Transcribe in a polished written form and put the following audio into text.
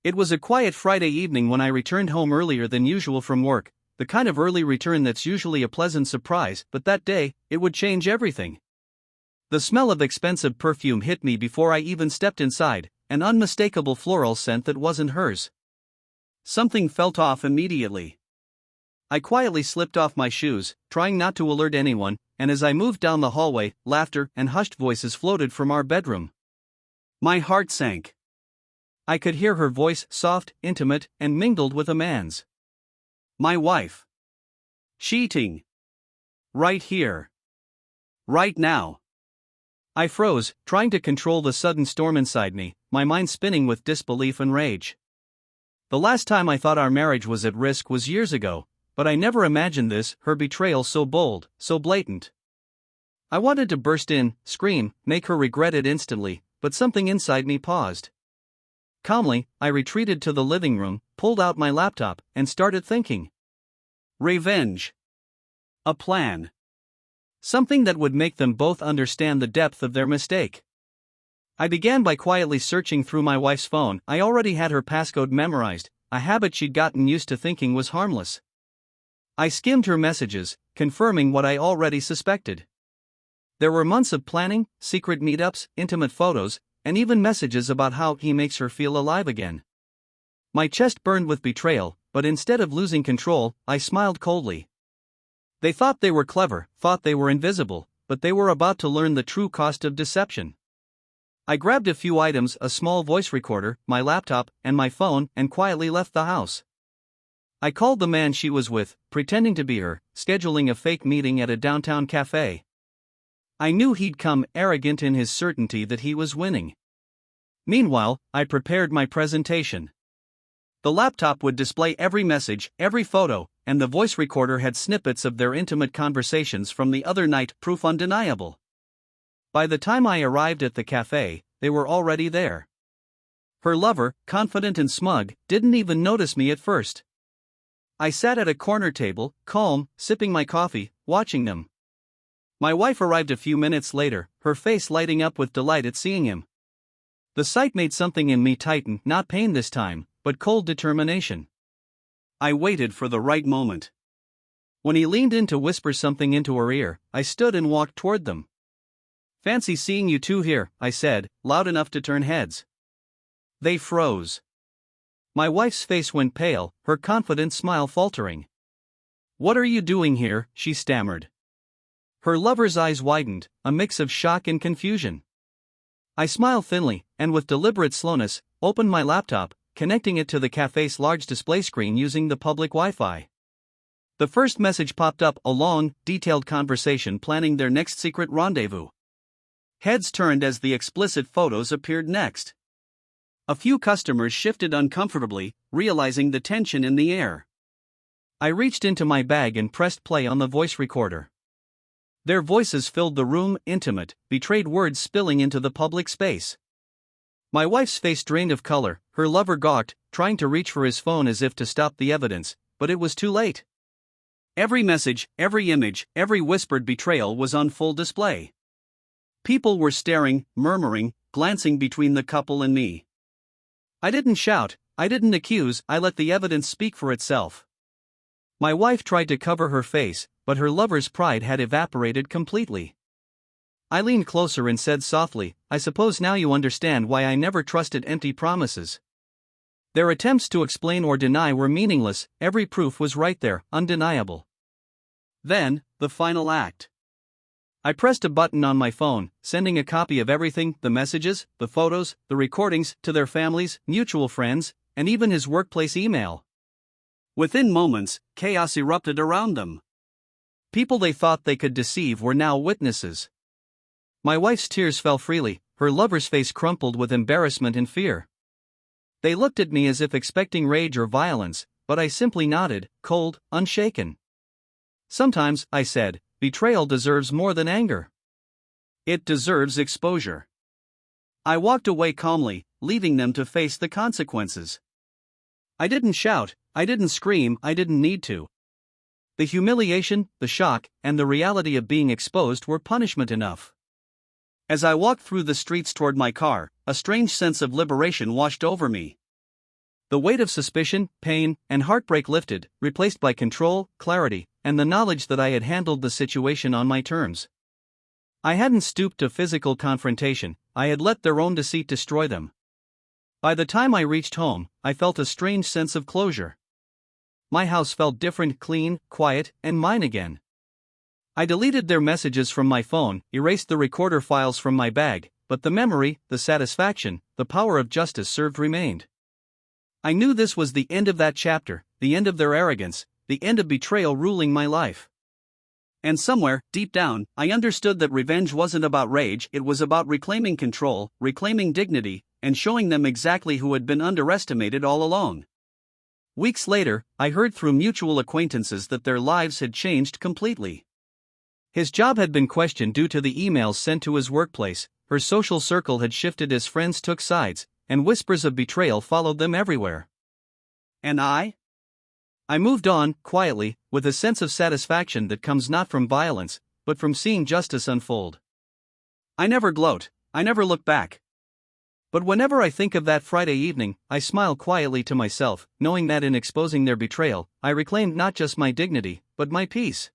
It was a quiet Friday evening when I returned home earlier than usual from work, the kind of early return that's usually a pleasant surprise, but that day, it would change everything. The smell of expensive perfume hit me before I even stepped inside, an unmistakable floral scent that wasn't hers. Something felt off immediately. I quietly slipped off my shoes, trying not to alert anyone, and as I moved down the hallway, laughter and hushed voices floated from our bedroom. My heart sank. I could hear her voice, soft, intimate, and mingled with a man's. My wife. Cheating. Right here. Right now. I froze, trying to control the sudden storm inside me, my mind spinning with disbelief and rage. The last time I thought our marriage was at risk was years ago, but I never imagined this, her betrayal so bold, so blatant. I wanted to burst in, scream, make her regret it instantly, but something inside me paused. Calmly, I retreated to the living room, pulled out my laptop, and started thinking. Revenge. A plan. Something that would make them both understand the depth of their mistake. I began by quietly searching through my wife's phone. I already had her passcode memorized, a habit she'd gotten used to thinking was harmless. I skimmed her messages, confirming what I already suspected. There were months of planning, secret meetups, intimate photos, and even messages about how he makes her feel alive again. My chest burned with betrayal, but instead of losing control, I smiled coldly. They thought they were clever, thought they were invisible, but they were about to learn the true cost of deception. I grabbed a few items, a small voice recorder, my laptop, and my phone, and quietly left the house. I called the man she was with, pretending to be her, scheduling a fake meeting at a downtown cafe. I knew he'd come, arrogant in his certainty that he was winning. Meanwhile, I prepared my presentation. The laptop would display every message, every photo, and the voice recorder had snippets of their intimate conversations from the other night, proof undeniable. By the time I arrived at the cafe, they were already there. Her lover, confident and smug, didn't even notice me at first. I sat at a corner table, calm, sipping my coffee, watching them. My wife arrived a few minutes later, her face lighting up with delight at seeing him. The sight made something in me tighten, not pain this time, but cold determination. I waited for the right moment. When he leaned in to whisper something into her ear, I stood and walked toward them. "Fancy seeing you two here," I said, loud enough to turn heads. They froze. My wife's face went pale, her confident smile faltering. "What are you doing here?" she stammered. Her lover's eyes widened, a mix of shock and confusion. I smiled thinly, and with deliberate slowness, opened my laptop, connecting it to the cafe's large display screen using the public Wi-Fi. The first message popped up, a long, detailed conversation planning their next secret rendezvous. Heads turned as the explicit photos appeared next. A few customers shifted uncomfortably, realizing the tension in the air. I reached into my bag and pressed play on the voice recorder. Their voices filled the room, intimate, betrayed words spilling into the public space. My wife's face drained of color, her lover gawked, trying to reach for his phone as if to stop the evidence, but it was too late. Every message, every image, every whispered betrayal was on full display. People were staring, murmuring, glancing between the couple and me. I didn't shout, I didn't accuse, I let the evidence speak for itself. My wife tried to cover her face, but her lover's pride had evaporated completely. I leaned closer and said softly, "I suppose now you understand why I never trusted empty promises." Their attempts to explain or deny were meaningless, every proof was right there, undeniable. Then, the final act. I pressed a button on my phone, sending a copy of everything, the messages, the photos, the recordings, to their families, mutual friends, and even his workplace email. Within moments, chaos erupted around them. People they thought they could deceive were now witnesses. My wife's tears fell freely, her lover's face crumpled with embarrassment and fear. They looked at me as if expecting rage or violence, but I simply nodded, cold, unshaken. "Sometimes," I said, "betrayal deserves more than anger. It deserves exposure." I walked away calmly, leaving them to face the consequences. I didn't shout, I didn't scream, I didn't need to. The humiliation, the shock, and the reality of being exposed were punishment enough. As I walked through the streets toward my car, a strange sense of liberation washed over me. The weight of suspicion, pain, and heartbreak lifted, replaced by control, clarity, and the knowledge that I had handled the situation on my terms. I hadn't stooped to physical confrontation, I had let their own deceit destroy them. By the time I reached home, I felt a strange sense of closure. My house felt different, clean, quiet, and mine again. I deleted their messages from my phone, erased the recorder files from my bag, but the memory, the satisfaction, the power of justice served remained. I knew this was the end of that chapter, the end of their arrogance, the end of betrayal ruling my life. And somewhere, deep down, I understood that revenge wasn't about rage, it was about reclaiming control, reclaiming dignity, and showing them exactly who had been underestimated all along. Weeks later, I heard through mutual acquaintances that their lives had changed completely. His job had been questioned due to the emails sent to his workplace, her social circle had shifted as friends took sides, and whispers of betrayal followed them everywhere. And I moved on, quietly, with a sense of satisfaction that comes not from violence, but from seeing justice unfold. I never gloat, I never look back. But whenever I think of that Friday evening, I smile quietly to myself, knowing that in exposing their betrayal, I reclaimed not just my dignity, but my peace.